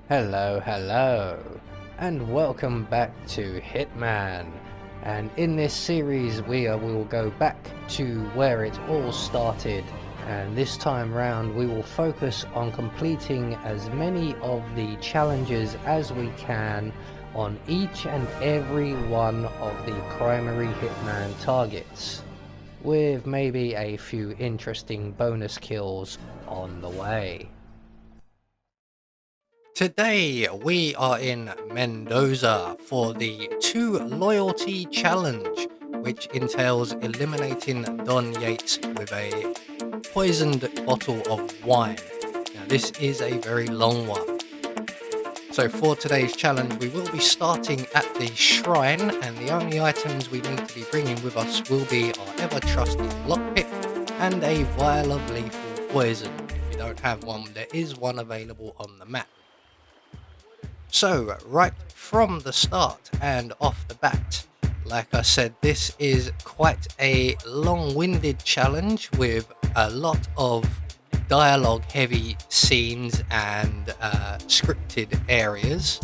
Hello, and welcome back to Hitman. And in this series, we will go back to where it all started. And this time round, we will focus on completing as many of the challenges as we can on each and every one of the primary Hitman targets, with maybe a few interesting bonus kills on the way. Today we are in Mendoza for the 2 Loyalty Challenge, which entails eliminating Don Yates with a poisoned bottle of wine. Now this is a very long one. So for today's challenge we will be starting at the shrine, and the only items we need to be bringing with us will be our ever trusty lockpick and a vial of lethal poison. If you don't have one, there is one available on the map. So, right from the start and off the bat, like I said, this is quite a long-winded challenge with a lot of dialogue-heavy scenes and scripted areas.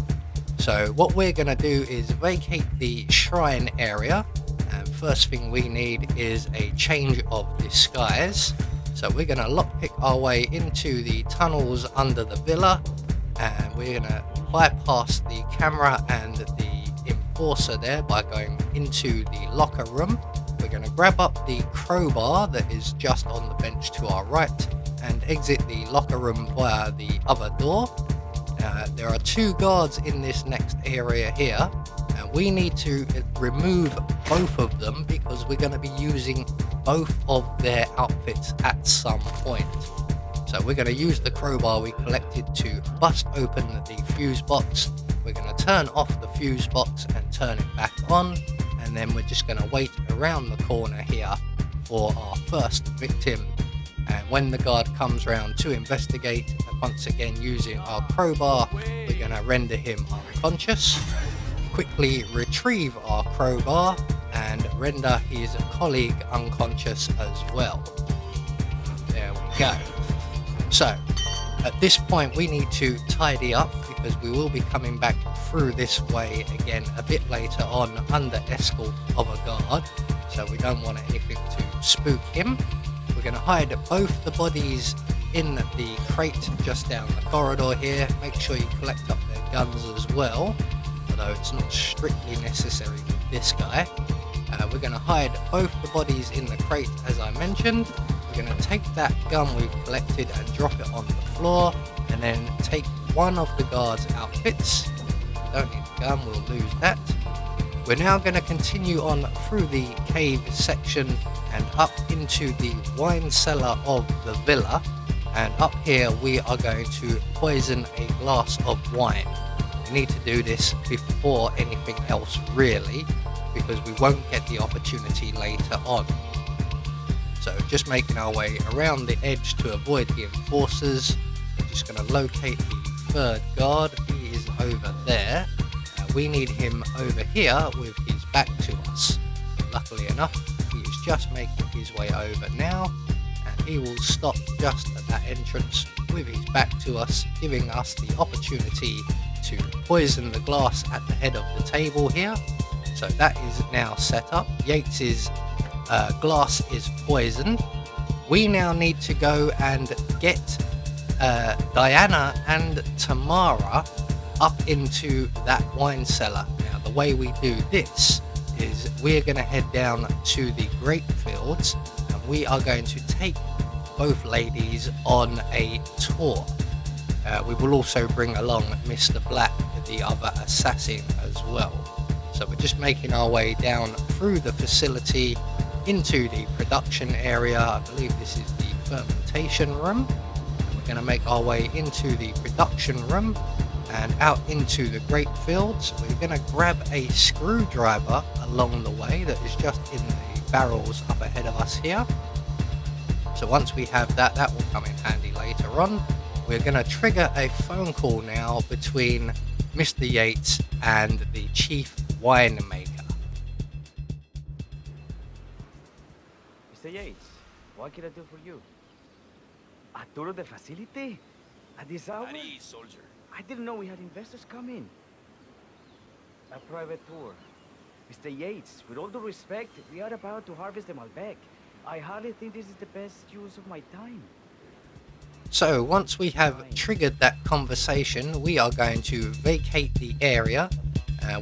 So what we're going to do is vacate the shrine area, and first thing we need is a change of disguise. So we're going to lockpick our way into the tunnels under the villa, and we're going to bypass the camera and the enforcer there by going into the locker room. We're going to grab up the crowbar that is just on the bench to our right and exit the locker room via the other door. There are 2 guards in this next area here, and we need to remove both of them because we're going to be using both of their outfits at some point. So we're going to use the crowbar we collected to bust open the fuse box. We're going to turn off the fuse box and turn it back on, and then we're just going to wait around the corner here for our first victim. And when the guard comes round to investigate, once again using our crowbar, we're going to render him unconscious, quickly retrieve our crowbar and render his colleague unconscious as well. There we go. So, at this point we need to tidy up because we will be coming back through this way again a bit later on under escort of a guard, so we don't want anything to spook him. We're going to hide both the bodies in the crate just down the corridor here. Make sure you collect up their guns as well, although it's not strictly necessary with this guy. We're going to hide both the bodies in the crate as I mentioned. We're going to take that gun we've collected and drop it on the floor, and then take one of the guards' outfits. Don't need the gun, we'll lose that. We're now going to continue on through the cave section and up into the wine cellar of the villa, and up here we are going to poison a glass of wine. We need to do this before anything else really, because we won't get the opportunity later on. So just making our way around the edge to avoid the enforcers. We're just going to locate the 3rd guard. He is over there. We need him over here with his back to us. Luckily enough, he is just making his way over now, and he will stop just at that entrance with his back to us, giving us the opportunity to poison the glass at the head of the table here. So that is now set up. Yates's glass is poisoned. We now need to go and get Diana and Tamara up into that wine cellar. Now the way we do this is we're going to head down to the grape fields, and we are going to take both ladies on a tour. We will also bring along Mr. Black, the other assassin, as well. So we're just making our way down through the facility into the production area. I believe this is the fermentation room. And we're going to make our way into the production room and out into the grape fields. We're going to grab a screwdriver along the way that is just in the barrels up ahead of us here. So once we have that, that will come in handy later on. We're going to trigger a phone call now between Mr. Yates and the chief winemaker. Mr. Yates, what can I do for you? A tour of the facility? At this hour? At ease, soldier. I didn't know we had investors coming. A private tour. Mr. Yates, with all due respect, we are about to harvest the Malbec. I hardly think this is the best use of my time. So once we have triggered that conversation, we are going to vacate the area.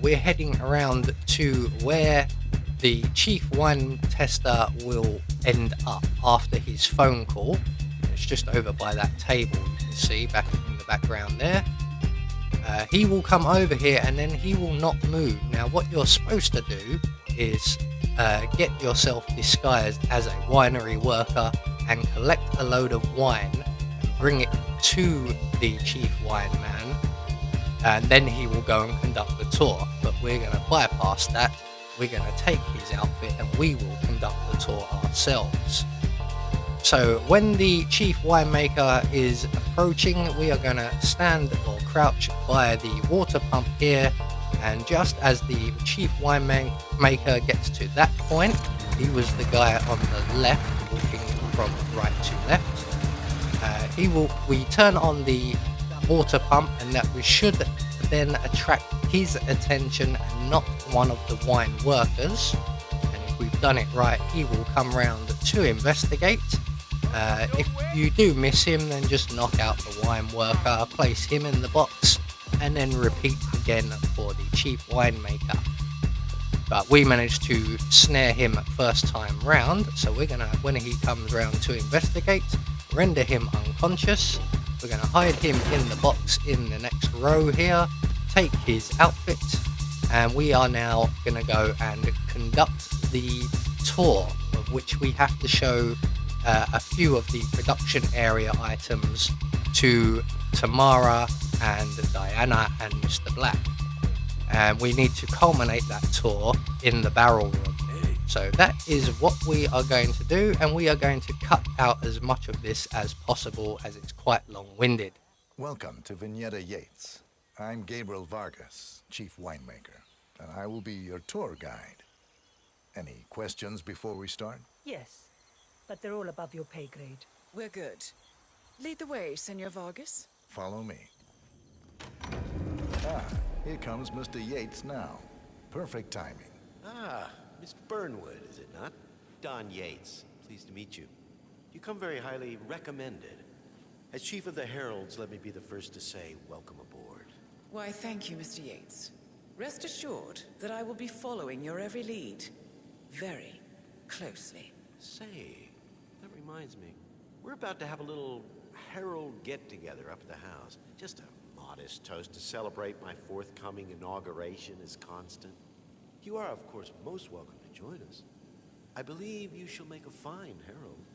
We're heading around to where the chief wine tester will end up after his phone call. It's just over by that table, you can see back in the background there. He will come over here and then he will not move. Now what you're supposed to do is get yourself disguised as a winery worker and collect a load of wine and bring it to the chief wine man, and then he will go and conduct the tour. But we're going to bypass that. We're going to take his outfit and we will conduct the tour ourselves. So when the chief winemaker is approaching, we are going to stand or crouch by the water pump here, and just as the chief winemaker gets to that point, he was the guy on the left walking from right to left, we turn on the water pump, and that we should then attract his attention and not one of the wine workers. And if we've done it right, he will come round to investigate. If you do miss him, then just knock out the wine worker, place him in the box, and then repeat again for the chief winemaker. But we managed to snare him first time round, so we're gonna, when he comes round to investigate, render him unconscious. We're gonna hide him in the box in the next row here, take his outfit, and we are now gonna go and conduct the tour, of which we have to show a few of the production area items to Tamara and Diana and Mr. Black. And we need to culminate that tour in the barrel room. So that is what we are going to do, and we are going to cut out as much of this as possible as it's quite long-winded. Welcome to Vignetta Yates. I'm Gabriel Vargas, chief winemaker, and I will be your tour guide. Any questions before we start? Yes, but they're all above your pay grade. We're good. Lead the way, Senor Vargas. Follow me. Here comes Mr. Yates now. Perfect timing. Mr. Burnwood, is it not? Don Yates. Pleased to meet you. You come very highly recommended. As Chief of the Heralds, let me be the first to say welcome aboard. Why, thank you, Mr. Yates. Rest assured that I will be following your every lead. Very closely. Say, that reminds me. We're about to have a little Herald get-together up at the house. Just a modest toast to celebrate my forthcoming inauguration as Constant. You are, of course, most welcome to join us. I believe you shall make a fine Herald,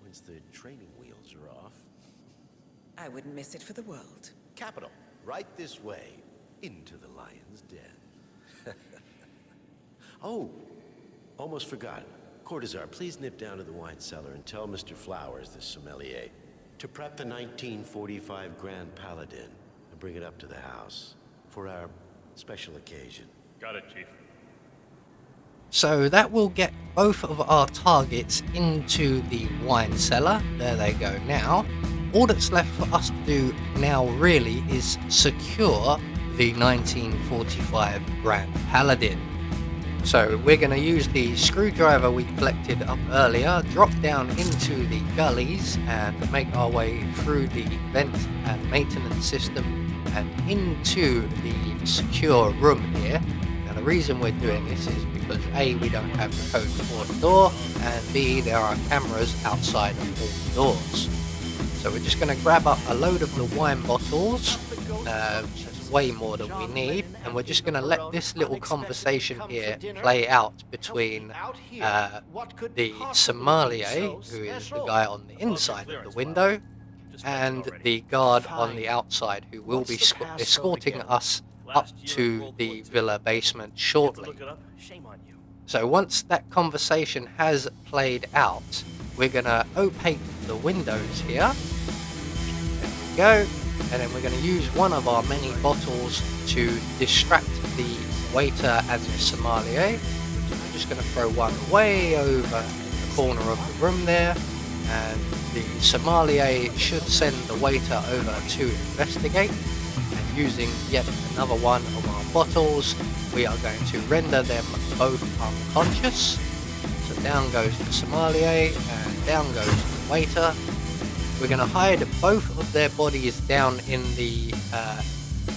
once the training wheels are off. I wouldn't miss it for the world. Capital. Right this way, into the lion's den. Oh, almost forgot. Cortazar, please nip down to the wine cellar and tell Mr. Flowers, the sommelier, to prep the 1945 Grand Paladin and bring it up to the house for our special occasion. Got it, Chief. So that will get both of our targets into the wine cellar. There they go now. All that's left for us to do now really is secure the 1945 Grand Paladin. So we're going to use the screwdriver we collected up earlier, drop down into the gullies and make our way through the vent and maintenance system and into the secure room here. Now the reason we're doing this is because A, we don't have the code for the door, and B, there are cameras outside of all the doors. So we're just going to grab up a load of the wine bottles, that's way more than we need, and we're just going to let this little conversation here play out between the sommelier, who is the guy on the inside of the window, and the guard on the outside, who will be escorting us up to the villa basement shortly. So once that conversation has played out, we're going to opaque the windows here. There we go. And then we're going to use one of our many bottles to distract the waiter and the sommelier. I'm just going to throw one way over in the corner of the room there, and the sommelier should send the waiter over to investigate. and using yet another one of our bottles, we are going to render them both unconscious. So down goes the sommelier and down goes the waiter. We're going to hide both of their bodies down in the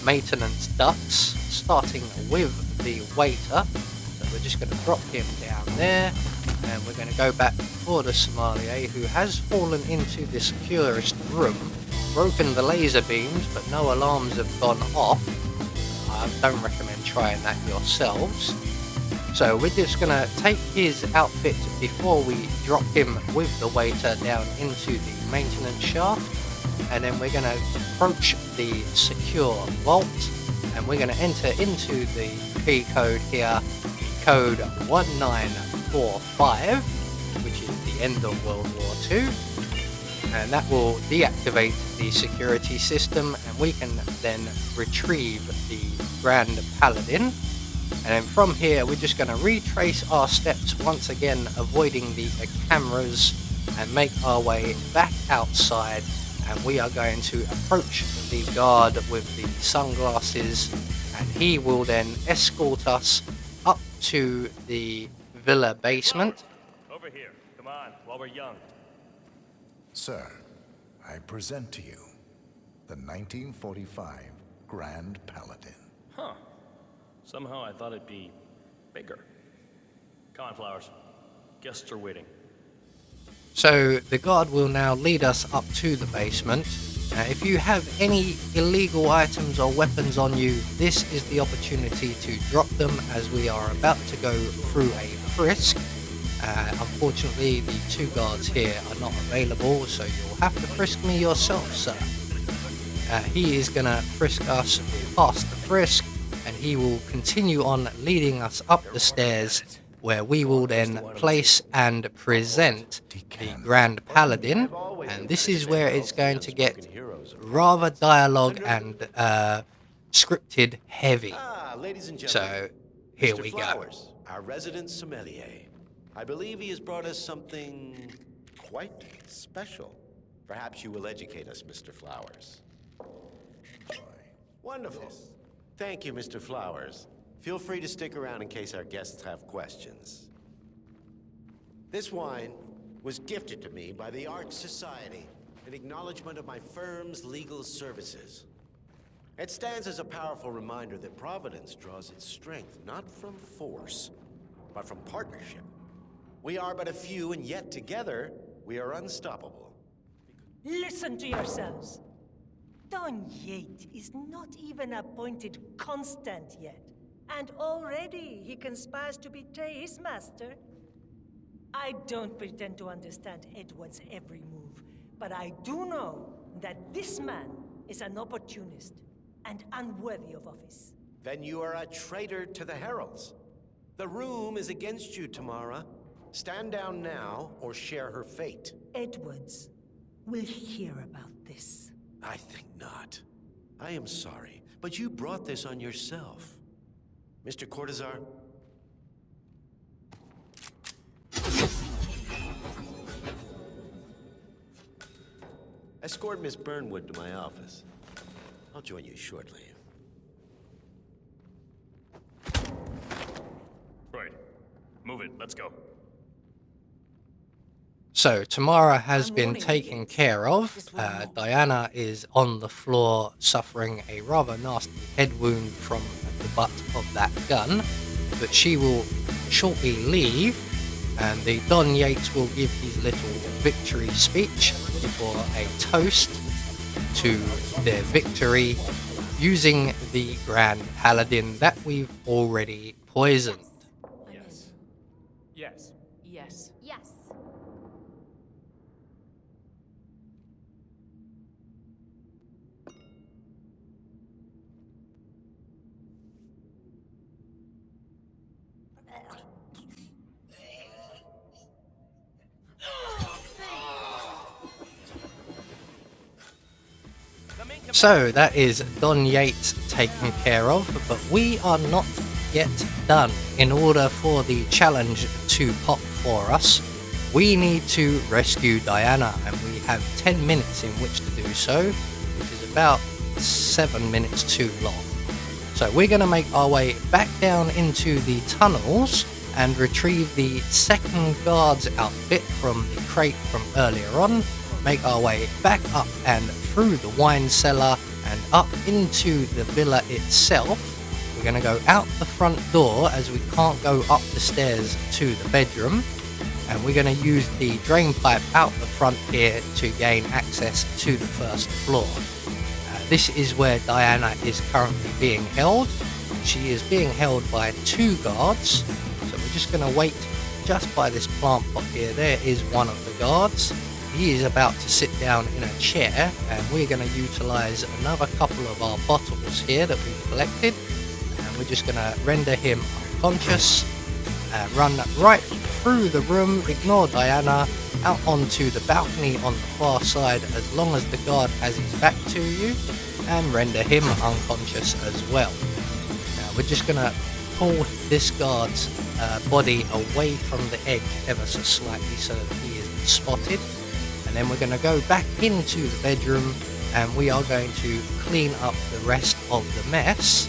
maintenance ducts, starting with the waiter. So we're just going to drop him down there, and we're going to go back for the sommelier, who has fallen into the securest room, broken the laser beams, but no alarms have gone off. I don't recommend trying that yourselves. So we're just going to take his outfit before we drop him with the waiter down into the maintenance shaft, and then we're going to approach the secure vault, and we're going to enter into the key code here, code 1945, which is the end of World War II, and that will deactivate the security system, and we can then retrieve the Grand Paladin. And then from here we're just going to retrace our steps once again, avoiding the cameras, and make our way back outside, and we are going to approach the guard with the sunglasses, and he will then escort us up to the villa basement. Over here. Come on, while we're young. Sir, I present to you the 1945 Grand Paladin. Huh. Somehow I thought it'd be bigger. Come on, Flowers. Guests are waiting. So the guard will now lead us up to the basement. If you have any illegal items or weapons on you, this is the opportunity to drop them, as we are about to go through a frisk. Unfortunately, the two guards here are not available, so you'll have to frisk me yourself, sir. He is going to frisk us past the frisk, and he will continue on leading us up the stairs, where we will then place and present the Grand Paladin, and this is where it's going to get rather dialogue and scripted heavy. Ladies and So gentlemen, here Mr. we go. Flowers, our resident sommelier. I believe he has brought us something quite special. Perhaps you will educate us, Mr. Flowers. Wonderful. Thank you, Mr. Flowers. Feel free to stick around in case our guests have questions. This wine was gifted to me by the Art Society in acknowledgement of my firm's legal services. It stands as a powerful reminder that Providence draws its strength not from force, but from partnership. We are but a few, and yet together we are unstoppable. Listen to yourselves. Don Yates is not even appointed constant yet. And already he conspires to betray his master. I don't pretend to understand Edward's every move, but I do know that this man is an opportunist and unworthy of office. Then you are a traitor to the Heralds. The room is against you, Tamara. Stand down now or share her fate. Edwards will hear about this. I think not. I am sorry, but you brought this on yourself. Mr. Cortazar? Escort Miss Burnwood to my office. I'll join you shortly. Right. Move it. Let's go. So Tamara has been taken care of. Diana is on the floor suffering a rather nasty head wound from the butt of that gun, but she will shortly leave, and the Don Yates will give his little victory speech before a toast to their victory using the Grand Paladin that we've already poisoned. Yes. Yes. Yes. Yes. So that is Don Yates taken care of, but we are not yet done. In order for the challenge to pop for us, we need to rescue Diana, and we have 10 minutes in which to do so, which is about 7 minutes too long. So we're going to make our way back down into the tunnels and retrieve the second guard's outfit from the crate from earlier on, make our way back up and through the wine cellar and up into the villa itself. We're going to go out the front door as we can't go up the stairs to the bedroom, and we're going to use the drain pipe out the front here to gain access to the first floor. This is where Diana is currently being held. She is being held by 2 guards, so we're just going to wait just by this plant pot here. There is one of the guards. He is about to sit down in a chair, and we're going to utilize another couple of our bottles here that we've collected, and we're just going to render him unconscious and run right through the room, ignore Diana, out onto the balcony on the far side as long as the guard has his back to you, and render him unconscious as well. Now we're just going to pull this guard's body away from the edge ever so slightly so that he isn't spotted, and then we're going to go back into the bedroom and we are going to clean up the rest of the mess.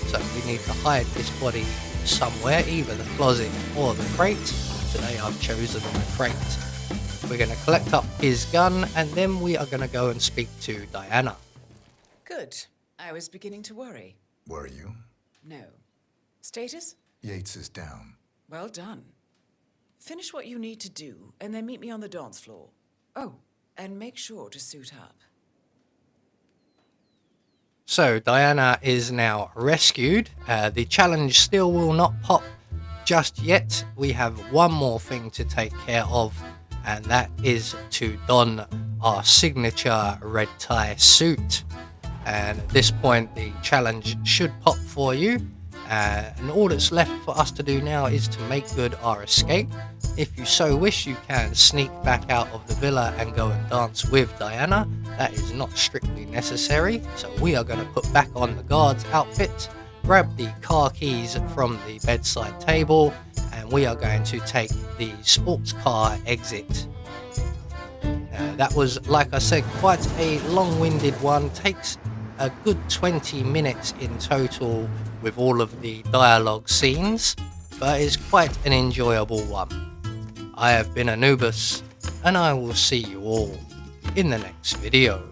So we need to hide this body somewhere, either the closet or the crate. Today I've chosen the crate. We're going to collect up his gun and then we are going to go and speak to Diana. Good. I was beginning to worry. Were you? No. Status? Yates is down. Well done. Finish what you need to do, and then meet me on the dance floor. Oh, and make sure to suit up. So Diana is now rescued. The challenge still will not pop just yet. We have one more thing to take care of, and that is to don our signature red tie suit. And at this point the challenge should pop for you. And all that's left for us to do now is to make good our escape. If you so wish, you can sneak back out of the villa and go and dance with Diana. That is not strictly necessary. So we are going to put back on the guard's outfit, grab the car keys from the bedside table, and we are going to take the sports car exit. That was, like I said, quite a long-winded one. Takes a good 20 minutes in total with all of the dialogue scenes, but it's quite an enjoyable one. I have been Anubis, and I will see you all in the next video.